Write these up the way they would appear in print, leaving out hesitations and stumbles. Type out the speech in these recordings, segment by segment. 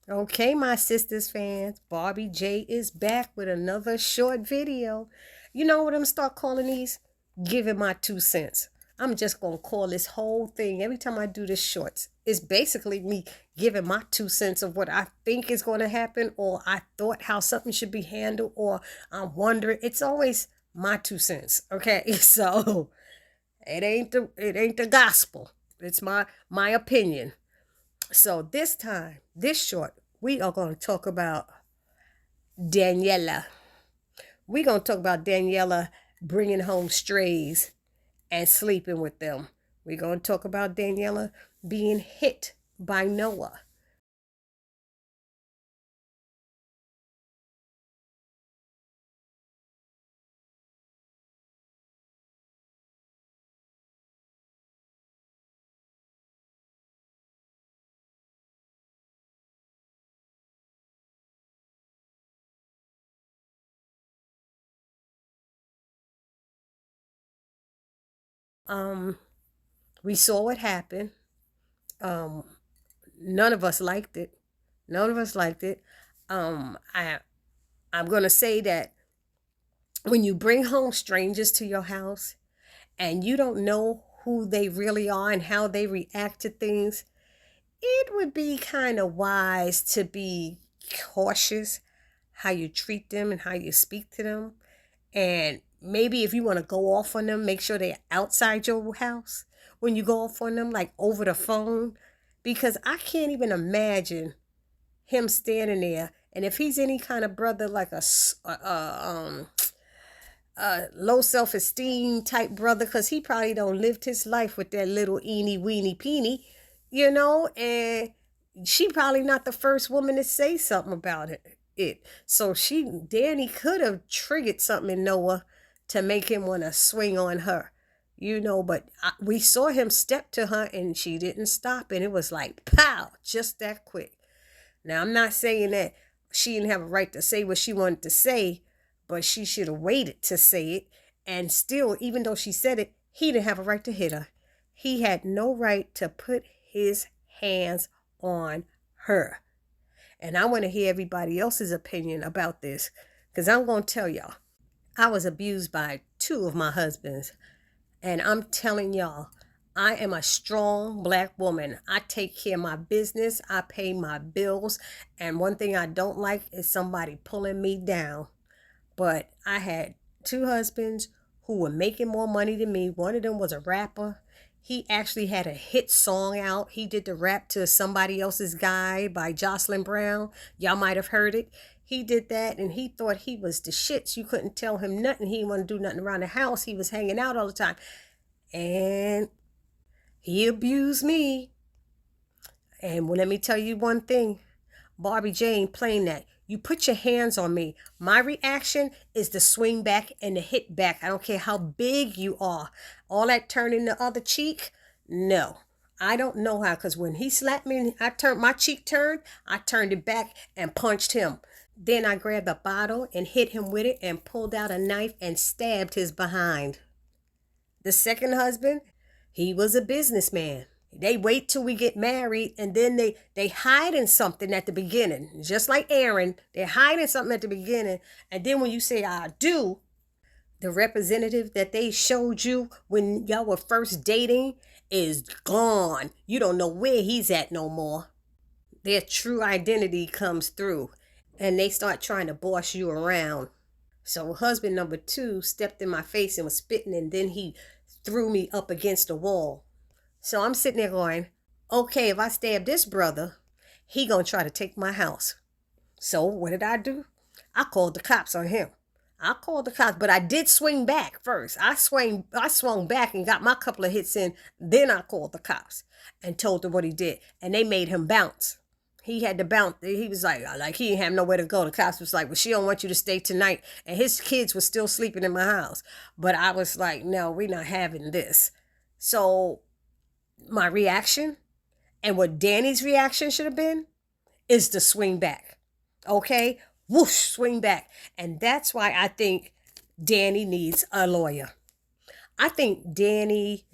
Okay, my sisters fans, Barbie J is back with another short video. You know what I'm gonna start calling these? Giving my 2 cents. I'm just gonna call this whole thing every time I do this shorts. It's basically me giving my 2 cents of what I think is gonna happen, or I thought how something should be handled, or I'm wondering. It's always my 2 cents. Okay, so it ain't the gospel. It's my opinion. So this time, this short, we are going to talk about Daniela. We're going to talk about Daniela bringing home strays and sleeping with them. We're going to talk about Daniela being hit by Noah. Um, we saw what happened. Um, none of us liked it. None of us liked it. I'm gonna say that when you bring home strangers to your house and you don't know who they really are and how they react to things, it would be kind of wise to be cautious how you treat them and how you speak to them. And maybe if you want to go off on them, make sure they're outside your house when you go off on them, like over the phone. Because I can't even imagine him standing there. And if he's any kind of brother, like a low self-esteem type brother, because he probably don't lived his life with that little eeny weeny peeny, and she probably not the first woman to say something about it. So Danny could have triggered something in Noah to make him want to swing on her, but we saw him step to her and she didn't stop, and it was like pow, just that quick. Now, I'm not saying that she didn't have a right to say what she wanted to say, but she should have waited to say it. And still, even though she said it, he didn't have a right to hit her. He had no right to put his hands on her. And I want to hear everybody else's opinion about this, because I'm going to tell y'all, I was abused by two of my husbands. And I'm telling y'all, I am a strong black woman. I take care of my business. I pay my bills. And one thing I don't like is somebody pulling me down. But I had two husbands who were making more money than me. One of them was a rapper. He actually had a hit song out. He did the rap to Somebody Else's Guy by Jocelyn Brown. Y'all might have heard it. He did that and he thought he was the shits. You couldn't tell him nothing. He didn't want to do nothing around the house. He was hanging out all the time. And he abused me. And well, let me tell you one thing. Barbie J ain't playing that. You put your hands on me. My reaction is to swing back and to hit back. I don't care how big you are. All that turning the other cheek, no. I don't know how, because when he slapped me, my cheek turned, I turned it back and punched him. Then I grabbed a bottle and hit him with it and pulled out a knife and stabbed his behind. The second husband, he was a businessman. They wait till we get married and then they hiding something at the beginning. Just like Aaron, they're hiding something at the beginning. And then when you say I do, the representative that they showed you when y'all were first dating is gone. You don't know where he's at no more. Their true identity comes through and they start trying to boss you around. So husband number two stepped in my face and was spitting, and then he threw me up against the wall. So I'm sitting there going, okay, if I stab this brother, he gonna try to take my house. So what did I do? I called the cops on him. I called the cops, but I did swing back first. I swung back and got my couple of hits in. Then I called the cops and told them what he did, and they made him bounce. He had to bounce. He was like he didn't have nowhere to go. The cops was like, well, she don't want you to stay tonight. And his kids were still sleeping in my house. But I was like, no, we're not having this. So my reaction and what Danny's reaction should have been is to swing back. Okay? Whoosh, swing back. And that's why I think Danny needs a lawyer. I think Danny,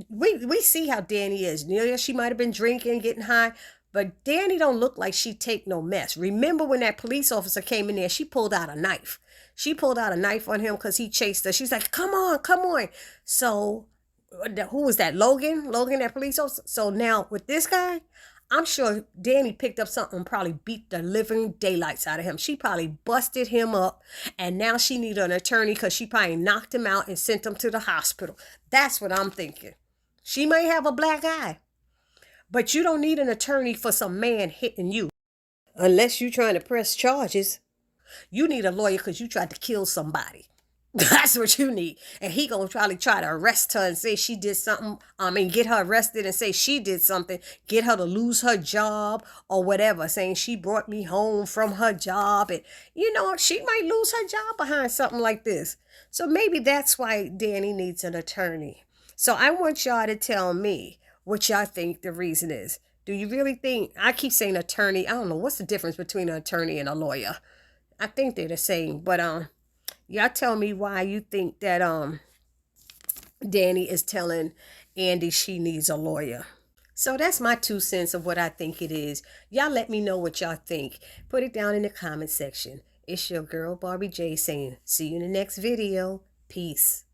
we see how Danny is. She might have been drinking, getting high, But Danny don't look like she take no mess. Remember when that police officer came in there, she pulled out a knife. She pulled out a knife on him because he chased her. She's like, come on, come on. So who was that? Logan, that police officer. So now with this guy, I'm sure Danny picked up something and probably beat the living daylights out of him. She probably busted him up, and now she need an attorney because she probably knocked him out and sent him to the hospital. That's what I'm thinking. She may have a black eye, but you don't need an attorney for some man hitting you unless you're trying to press charges. You need a lawyer because you tried to kill somebody. That's what you need. And he gonna probably try to arrest her and say she did something. Get her arrested and say she did something. Get her to lose her job or whatever. Saying she brought me home from her job. And, she might lose her job behind something like this. So maybe that's why Danny needs an attorney. So I want y'all to tell me what y'all think the reason is. Do you really think, I keep saying attorney. I don't know. What's the difference between an attorney and a lawyer? I think they're the same. But, y'all tell me why you think that Danny is telling Andy she needs a lawyer. So that's my 2 cents of what I think it is. Y'all let me know what y'all think. Put it down in the comment section. It's your girl Barbie J saying, see you in the next video. Peace.